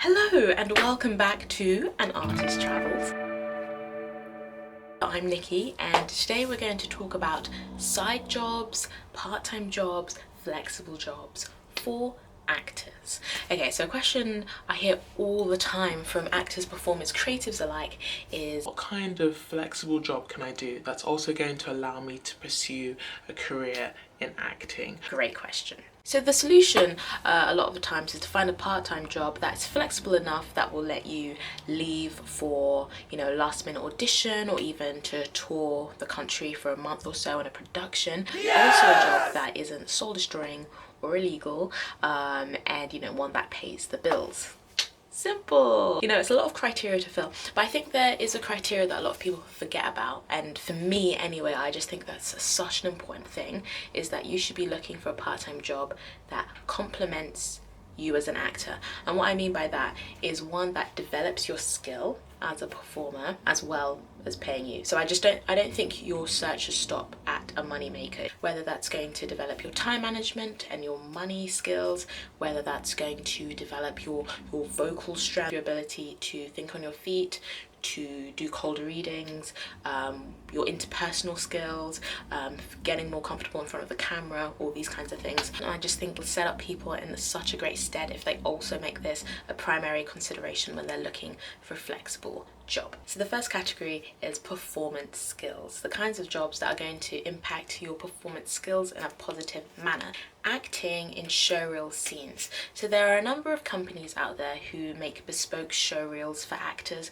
Hello and welcome back to An Artist Travels. I'm Nikki and today we're going to talk about side jobs, part-time jobs, flexible jobs for actors. Okay, so a question I hear all the time from actors, performers, creatives alike is, what kind of flexible job can I do that's also going to allow me to pursue a career in acting? Great question. So the solution a lot of the times is to find a part-time job that's flexible enough that will let you leave for, last minute audition or even to tour the country for a month or so on a production. Yes! Also a job that isn't soul destroying or illegal, and one that pays the bills. Simple. It's a lot of criteria to fill, but I think there is a criteria that a lot of people forget about, and for me anyway, I just think that's such an important thing, is that you should be looking for a part-time job that complements you as an actor. And what I mean by that is one that develops your skill as a performer as well as paying you. So I don't think your search should stop at a money maker, whether that's going to develop your time management and your money skills, whether that's going to develop your vocal strength, your ability to think on your feet, to do cold readings, your interpersonal skills, getting more comfortable in front of the camera, all these kinds of things. And I just think it'll set up people in such a great stead if they also make this a primary consideration when they're looking for a flexible job. So the first category is performance skills, the kinds of jobs that are going to impact your performance skills in a positive manner. Acting in showreel scenes. So there are a number of companies out there who make bespoke showreels for actors.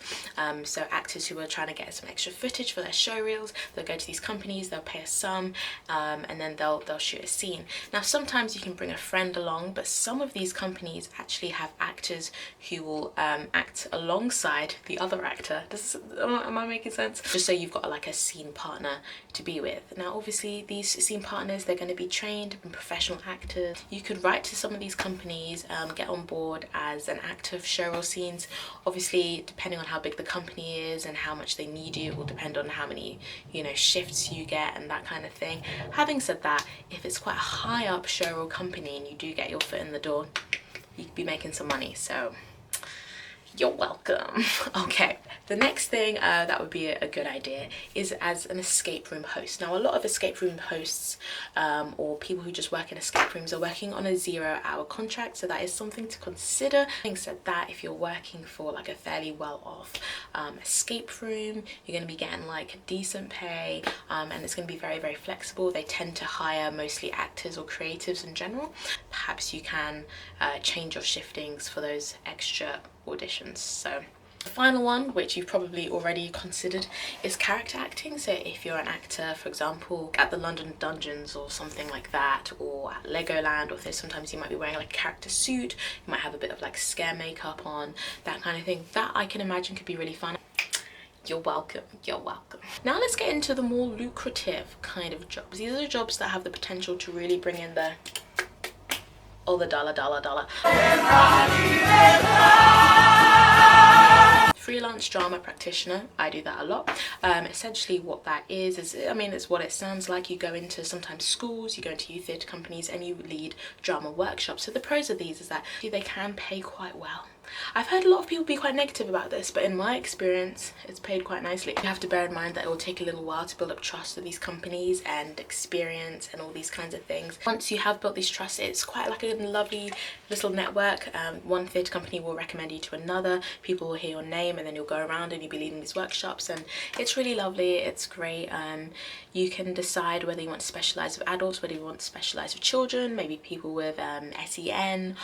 So actors who are trying to get some extra footage for their showreels, they'll go to these companies, they'll pay a sum, and then they'll shoot a scene. Now sometimes you can bring a friend along, but some of these companies actually have actors who will act alongside the other actor. Am I making sense? Just so you've got like a scene partner to be with. Now obviously these scene partners, they're going to be trained and professional actors. You could write to some of these companies, get on board as an actor of showreel scenes. Obviously depending on how big the company is and how much they need you, it will depend on how many shifts you get and that kind of thing. Having said that, if it's quite a high up showreel company and you do get your foot in the door, you could be making some money, so you're welcome. Okay, the next thing that would be a good idea is as an escape room host. Now a lot of escape room hosts or people who just work in escape rooms are working on a 0-hour contract, so that is something to consider. Having said that, if you're working for like a fairly well-off escape room, you're going to be getting like decent pay, and it's going to be very, very flexible. They tend to hire mostly actors or creatives in general. Perhaps you can change your shiftings for those extra auditions. So the final one, which you've probably already considered, is character acting. So if you're an actor, for example, at the London Dungeons or something like that, or at Legoland, or sometimes you might be wearing like a character suit, you might have a bit of like scare makeup on, that kind of thing, that I can imagine could be really fun. You're welcome, you're welcome. Now let's get into the more lucrative kind of jobs. These are the jobs that have the potential to really bring in the dollar. Freelance drama practitioner, I do that a lot. Essentially what that is it's what it sounds like. You go into sometimes schools, you go into youth theatre companies and you lead drama workshops. So the pros of these is that they can pay quite well. I've heard a lot of people be quite negative about this, but in my experience it's paid quite nicely. You have to bear in mind that it will take a little while to build up trust with these companies and experience and all these kinds of things. Once you have built these trusts, it's quite like a lovely little network. One theatre company will recommend you to another, people will hear your name, and then you'll go around and you'll be leading these workshops, and it's really lovely, it's great. You can decide whether you want to specialise with adults, whether you want to specialise with children, maybe people with SEN.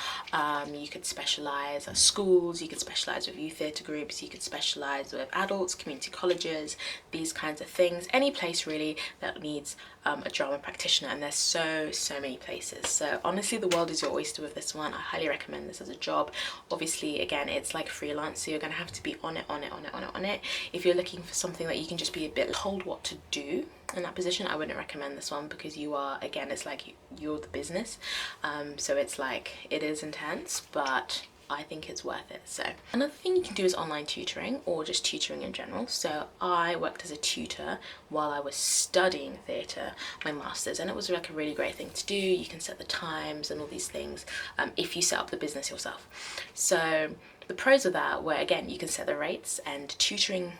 You could specialise at schools, you could specialise with youth theatre groups, you could specialise with adults, community colleges, these kinds of things. Any place really that needs a drama practitioner, and there's so many places. So honestly, the world is your oyster with this one. I highly recommend this as a job. Obviously, again, it's like freelance, so you're going to have to be on it. If you're looking for something that you can just be a bit told what to do in that position, I wouldn't recommend this one, because you are, again, it's like you're the business. So it's like, it is intense, but I think it's worth it. So another thing you can do is online tutoring, or just tutoring in general. So I worked as a tutor while I was studying theatre, my masters, and it was like a really great thing to do. You can set the times and all these things if you set up the business yourself. So The pros of that were, again, you can set the rates, and tutoring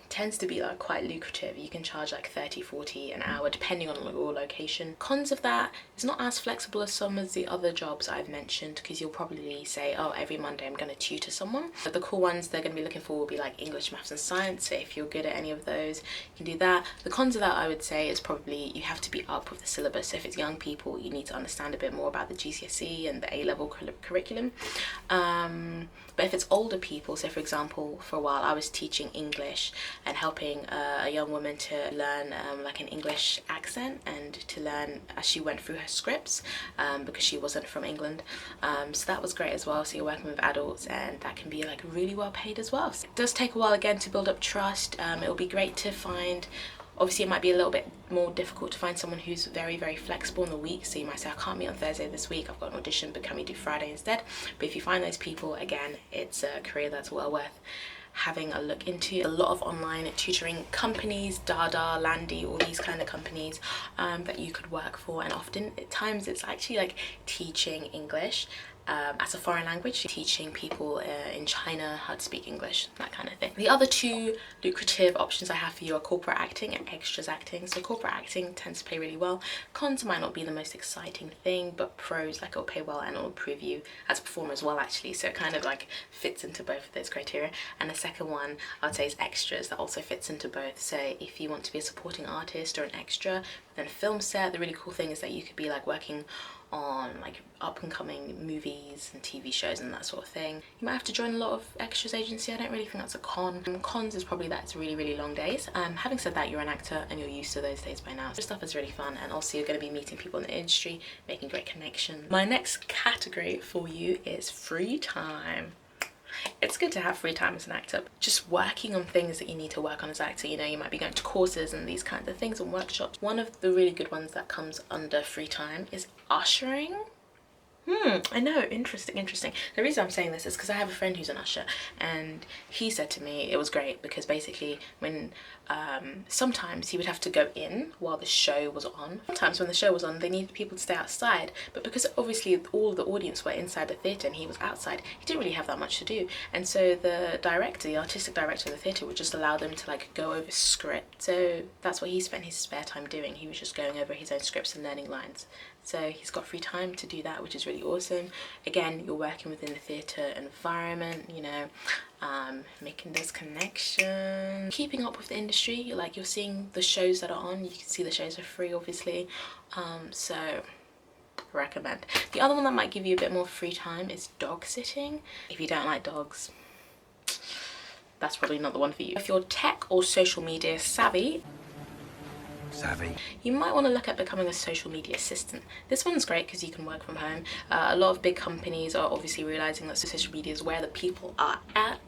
tends to be like quite lucrative. You can charge like 30-40 an hour depending on your location. Cons of that is not as flexible as some of the other jobs I've mentioned, because you'll probably say, oh, every Monday I'm going to tutor someone. But the cool ones they're going to be looking for will be like English, maths and science. So if you're good at any of those, you can do that. The cons of that, I would say, is probably you have to be up with the syllabus. So if it's young people, you need to understand a bit more about the GCSE and the A-level curriculum. But if it's older people, so for example, for a while I was teaching English and helping a young woman to learn like an English accent, and to learn as she went through her scripts, because she wasn't from England. So that was great as well. So you're working with adults, and that can be like really well paid as well. So it does take a while again to build up trust. It'll be great to find, obviously it might be a little bit more difficult to find someone who's very, very flexible in the week. So you might say, I can't meet on Thursday this week, I've got an audition, but can we do Friday instead? But if you find those people, again, it's a career that's well worth having a look into. A lot of online tutoring companies, Dada, Landy, all these kind of companies that you could work for, and often at times it's actually like teaching English as a foreign language, teaching people in China how to speak English, that kind of thing. The other two lucrative options I have for you are corporate acting and extras acting. So corporate acting tends to pay really well. Cons might not be the most exciting thing, but pros, like it'll pay well and it'll improve you as a performer as well, actually. So it kind of like fits into both of those criteria. And the second one I'd say is extras, that also fits into both. So if you want to be a supporting artist or an extra within a film set, the really cool thing is that you could be like working on like up and coming movies and TV shows and that sort of thing. You might have to join a lot of extras agency. I don't really think that's a con. Cons is probably that it's really, really long days. Having said that, you're an actor and you're used to those days by now. This stuff is really fun, and also you're going to be meeting people in the industry, making great connections. My next category for you is free time. It's good to have free time as an actor. Just working on things that you need to work on as an actor. You know, you might be going to courses and these kinds of things and workshops. One of the really good ones that comes under free time is ushering. I know, interesting. The reason I'm saying this is because I have a friend who's an usher, and he said to me it was great because basically when sometimes he would have to go in while the show was on. Sometimes when the show was on, they needed people to stay outside, but because obviously all the audience were inside the theatre and he was outside, he didn't really have that much to do. And so the director, the artistic director of the theatre, would just allow them to like go over script. So that's what he spent his spare time doing. He was just going over his own scripts and learning lines. So he's got free time to do that, which is really awesome. Again, you're working within the theatre environment, you know, making those connections, keeping up with the industry. You're seeing the shows that are on. You can see the shows are free, obviously. So recommend. The other one that might give you a bit more free time is dog sitting. If you don't like dogs, that's probably not the one for you. If you're tech or social media savvy, you might want to look at becoming a social media assistant. This one's great because you can work from home. A lot of big companies are obviously realizing that social media is where the people are at.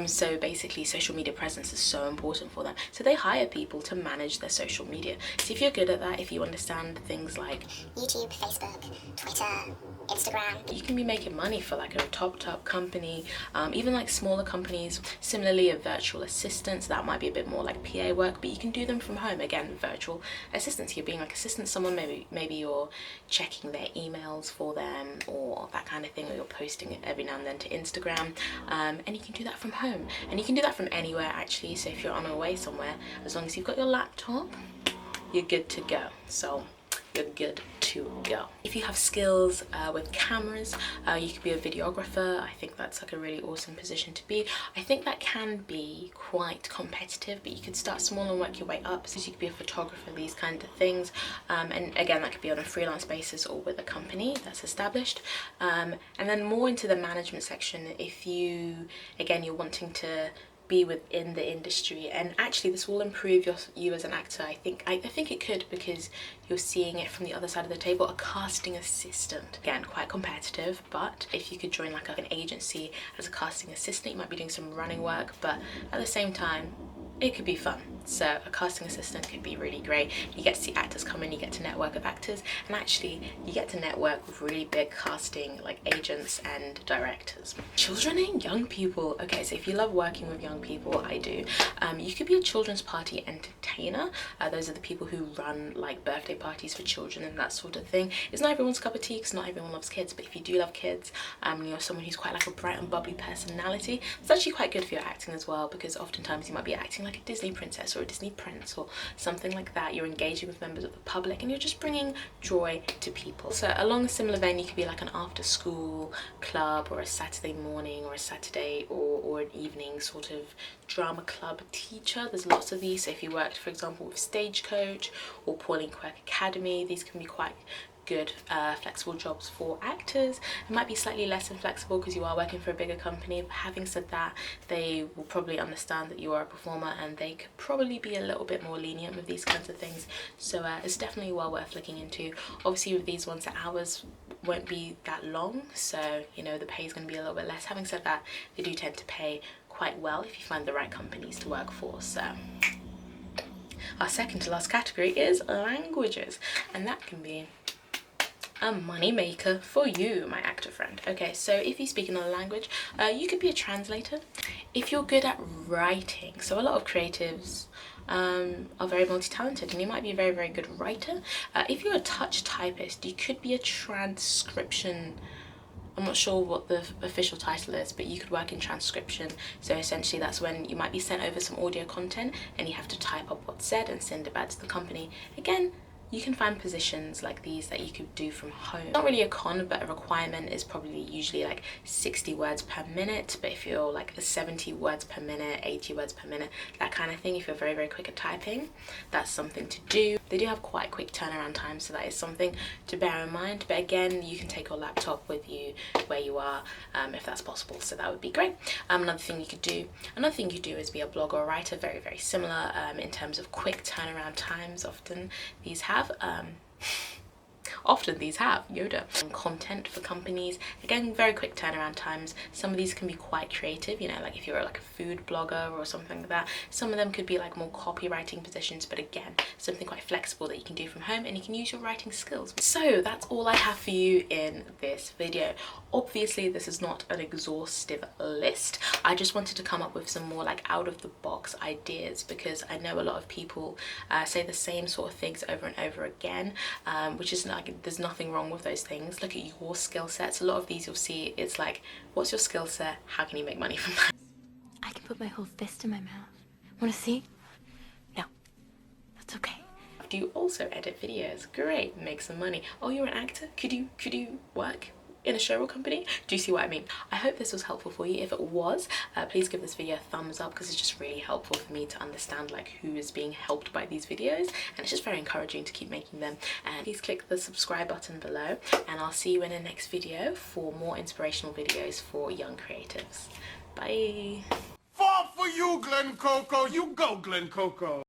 So basically social media presence is so important for them. So they hire people to manage their social media. So if you're good at that, if you understand things like YouTube, Facebook, Twitter, Instagram, you can be making money for like a top company, even like smaller companies. Similarly, a virtual assistant, so that might be a bit more like PA work, but you can do them from home. Again, virtual assistants, you're being like assistant to someone, maybe you're checking their emails for them or that kind of thing, or you're posting it every now and then to Instagram, and you can do that from home, and you can do that from anywhere actually. So if you're on a way somewhere, as long as you've got your laptop, you're good to go. So you're good to go. If you have skills with cameras, you could be a videographer. I think that's like a really awesome position to be. I think that can be quite competitive, but you could start small and work your way up. So you could be a photographer, these kind of things. And again, that could be on a freelance basis or with a company that's established. And then more into the management section, if you, again, you're wanting to be within the industry, and actually this will improve you as an actor. I think it could, because you're seeing it from the other side of the table. A casting assistant, again, quite competitive, but if you could join like an agency as a casting assistant, you might be doing some running work, but at the same time it could be fun. So a casting assistant could be really great. You get to see actors come in, you get to network with actors, and actually you get to network with really big casting like agents and directors. Children and young people. Okay, so if you love working with young people, I do. You could be a children's party entertainer. Those are the people who run like birthday parties for children and that sort of thing. It's not everyone's cup of tea because not everyone loves kids, but if you do love kids, you're someone who's quite like a bright and bubbly personality, it's actually quite good for your acting as well, because oftentimes you might be acting like a Disney princess or a Disney prince or something like that. You're engaging with members of the public and you're just bringing joy to people. So along a similar vein, you could be like an after school club or a Saturday morning or a Saturday or an evening sort of drama club teacher. There's lots of these. So if you worked, for example, with Stagecoach or Pauline Quirk Academy, these can be quite good flexible jobs for actors. It might be slightly less inflexible because you are working for a bigger company, but having said that, they will probably understand that you are a performer and they could probably be a little bit more lenient with these kinds of things. So it's definitely well worth looking into. Obviously with these ones, the hours won't be that long, so you know the pay is going to be a little bit less. Having said that, they do tend to pay quite well if you find the right companies to work for. So our second to last category is languages, and that can be a money maker for you, my actor friend. Okay, so if you speak another language, you could be a translator. If you're good at writing, so a lot of creatives are very multi-talented and you might be a very, very good writer. If you're a touch typist, you could be a transcription. I'm not sure what the official title is, but you could work in transcription. So essentially that's when you might be sent over some audio content and you have to type up what's said and send it back to the company. Again, you can find positions like these that you could do from home. Not really a con, but a requirement is probably usually like 60 words per minute. But if you're like 70 words per minute, 80 words per minute, that kind of thing, if you're very, very quick at typing, that's something to do. They do have quite quick turnaround time, so that is something to bear in mind. But again, you can take your laptop with you where you are if that's possible, so that would be great. Another thing you could do is be a blogger or writer. Very, very similar in terms of quick turnaround times. Often these have Yoda content for companies. Again, very quick turnaround times. Some of these can be quite creative, you know, like if you're like a food blogger or something like that. Some of them could be like more copywriting positions, but again, something quite flexible that you can do from home and you can use your writing skills. So that's all I have for you in this video. Obviously this is not an exhaustive list. I just wanted to come up with some more like out of the box ideas, because I know a lot of people say the same sort of things over and over again, which is like, there's nothing wrong with those things. Look at your skill sets. A lot of these you'll see, it's like, what's your skill set? How can you make money from that? I can put my whole fist in my mouth. Wanna see? No, that's okay. Do you also edit videos? Great, make some money. Oh, you're an actor? Could you work in a show or company? Do you see what I mean? I hope this was helpful for you. If it was, please give this video a thumbs up, because it's just really helpful for me to understand like who is being helped by these videos, and it's just very encouraging to keep making them. And please click the subscribe button below, and I'll see you in the next video for more inspirational videos for young creatives. Bye. Fall for you, Glen Coco. You go, Glen Coco.